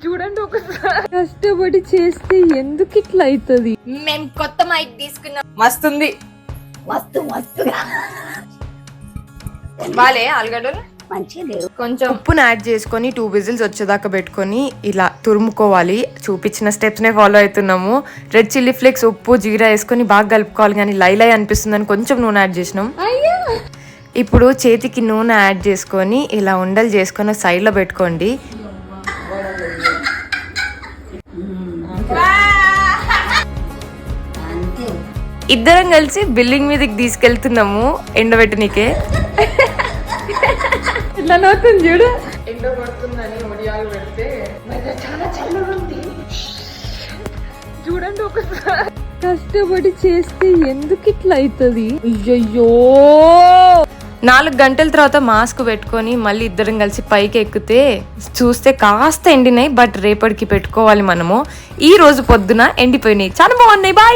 చూడండి ఒకసారి కష్టపడి చేస్తే ఎందుకు ఇట్లా అవుతుంది. మేము కొత్త మైక్ తీసుకున్నాం, మస్తుంది మస్తు మస్తుగా బాలే ఆలుగడ్డలు మంచిగా కొంచెం ఉప్పును యాడ్ చేసుకొని 2 విజిల్స్ వచ్చేదాకా పెట్టుకొని ఇలా తురుముకోవాలి. చూపించిన స్టెప్స్నే ఫాలో అవుతున్నాము. రెడ్ చిల్లీ ఫ్లేక్స్, ఉప్పు, జీరా వేసుకొని బాగా కలుపుకోవాలి. కానీ లై అనిపిస్తుందని కొంచెం నూనె యాడ్ చేసినాం. ఇప్పుడు చేతికి నూనె యాడ్ చేసుకొని ఇలా ఉండలు చేసుకొని సైడ్లో పెట్టుకోండి. ఇద్దరం కలిసి బిల్డింగ్ మీదకి తీసుకెళ్తున్నాము ఎండబెట్టనికే. ఇట్లా నవ్వుతుంది చూడు. ఎండ పడుతుందని ఒడియాలు పెడితే చాలా చల్లగా ఉంది. చూడండి ఒకసారి కష్టపడి చేస్తే ఎందుకు ఇట్లా అవుతుంది. అయ్యయ్యో 4 గంటల తర్వాత మాస్క్ పెట్టుకొని మళ్ళీ ఇద్దరం కలిసి పైకి ఎక్కితే చూస్తే కాస్త ఎండినాయి. బట్ రేపటికి పెట్టుకోవాలి మనము. ఈ రోజు పొద్దున ఎండిపోయినాయి. చాలా బాగున్నాయి. బాయ్.